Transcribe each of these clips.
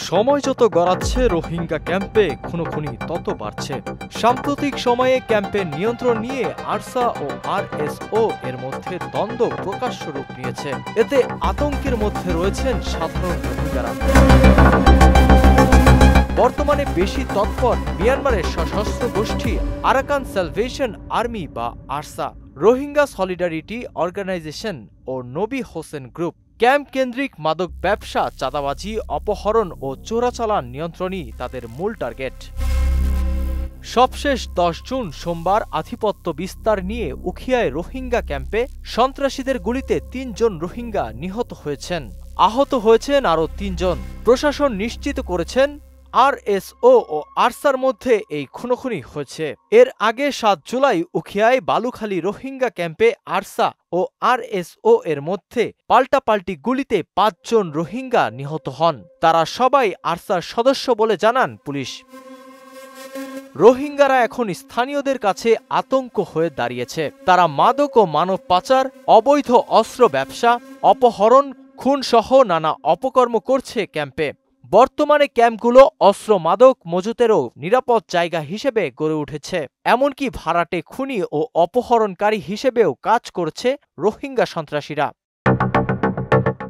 সময় যত গড়াচ্ছে রোহিঙ্গা ক্যাম্পে খুনোখুনি তত বাড়ছে। সাম্প্রতিক সময়ে ক্যাম্পের নিয়ন্ত্রণ নিয়ে আরসা ও আরএসও এর মধ্যে দ্বন্দ্ব প্রকাশ্য রূপ নিয়েছে। এতে আতঙ্কের মধ্যে রয়েছেন সাধারণ রোহিঙ্গারা। বর্তমানে বেশি তৎপর মিয়ানমারের সশস্ত্র গোষ্ঠী আরাকান স্যালভেশন আর্মি বা আরসা, রোহিঙ্গা সলিডারিটি অর্গানাইজেশন ও নবী হোসেন গ্রুপ। ক্যাম্প কেন্দ্রিক মাদক ব্যবসা, চাঁদাবাজি, অপহরণ ও চোরাচালান নিয়ন্ত্রণই তাদের মূল টার্গেট। সবশেষ 10 জুন সোমবার আধিপত্য বিস্তার নিয়ে উখিয়ায় রোহিঙ্গা ক্যাম্পে সন্ত্রাসীদের গুলিতে 3 জন রোহিঙ্গা নিহত হয়েছেন। আহত হয়েছেন আরও 3 জন। প্রশাসন নিশ্চিত করেছেন আরএসও ও আরসার মধ্যে এই খুনোখুনি হয়েছে। এর আগে 7 জুলাই উখিয়ায় বালুখালী রোহিঙ্গা ক্যাম্পে আরসা ও আরএসও এর মধ্যে পাল্টাপাল্টি গুলিতে 5 জন রোহিঙ্গা নিহত হন। তারা সবাই আরসার সদস্য বলে জানান পুলিশ। রোহিঙ্গারা এখন স্থানীয়দের কাছে আতঙ্ক হয়ে দাঁড়িয়েছে। তারা মাদক ও মানব পাচার, অবৈধ অস্ত্র ব্যবসা, অপহরণ, খুনসহ নানা অপকর্ম করছে ক্যাম্পে। বর্তমানে ক্যাম্পগুলো অস্ত্র মাদক মজুতেরও নিরাপদ জায়গা হিসেবে গড়ে উঠেছে। এমনকি ভাড়াটে খুনি ও অপহরণকারী হিসেবেও কাজ করছে রোহিঙ্গা সন্ত্রাসীরা।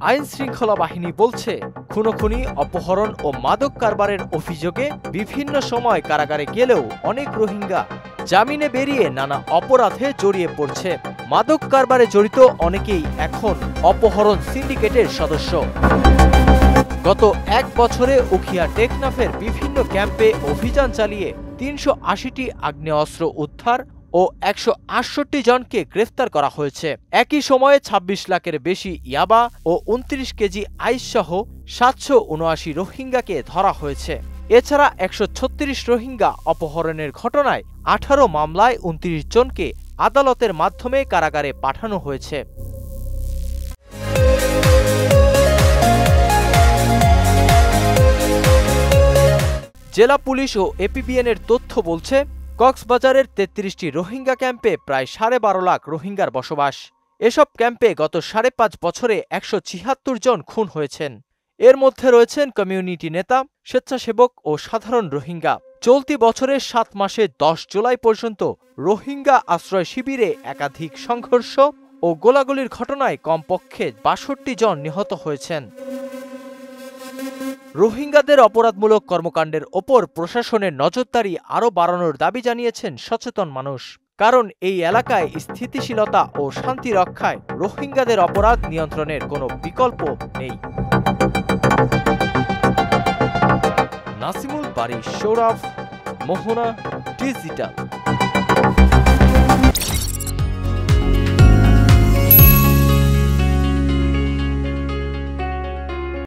আইন শৃঙ্খলা বাহিনী বলছে, খুনোখুনি, অপহরণ ও মাদক কারবারের অভিযোগে বিভিন্ন সময় কারাগারে গেলেও অনেক রোহিঙ্গা জামিনে বেরিয়ে নানা অপরাধে জড়িয়ে পড়ছে। মাদক কারবারে জড়িত অনেকেই এখন অপহরণ সিন্ডিকেটের সদস্য। গত 1 বছরে উখিয়া টেকনাফের বিভিন্ন ক্যাম্পে অভিযান চালিয়ে 380টি আগ্নেয়াস্ত্র উদ্ধার ও 168 জনকে গ্রেফতার করা হয়েছে। একই সময়ে 26 লাখের বেশি ইয়াবা ও 29 কেজি আইসসহ 779 রোহিঙ্গাকে ধরা হয়েছে। এছাড়া 136 রোহিঙ্গা অপহরণের ঘটনায় 18 মামলায় 29 জনকে আদালতের মাধ্যমে কারাগারে পাঠানো হয়েছে। জেলা পুলিশ ও এপিবিএনের তথ্য বলছে, কক্সবাজারের 33টি রোহিঙ্গা ক্যাম্পে প্রায় 12.5 লাখ রোহিঙ্গার বসবাস। এসব ক্যাম্পে গত 5.5 বছরে 176 জন খুন হয়েছেন। এর মধ্যে রয়েছেন কমিউনিটি নেতা, স্বেচ্ছাসেবক ও সাধারণ রোহিঙ্গা। চলতি বছরের 7 মাসে 10 জুলাই পর্যন্ত রোহিঙ্গা আশ্রয় শিবিরে একাধিক সংঘর্ষ ও গোলাগুলির ঘটনায় কমপক্ষে 62 জন নিহত হয়েছেন। রোহিঙ্গাদের অপরাধমূলক কর্মকাণ্ডের ওপর প্রশাসনের নজরদারি আরও বাড়ানোর দাবি জানিয়েছেন সচেতন মানুষ। কারণ এই এলাকায় স্থিতিশীলতা ও শান্তি রক্ষায় রোহিঙ্গাদের অপরাধ নিয়ন্ত্রণের কোনো বিকল্প নেই। নাসিমুল বারী, সৌরভ, মোহনা, ডিজিটাল।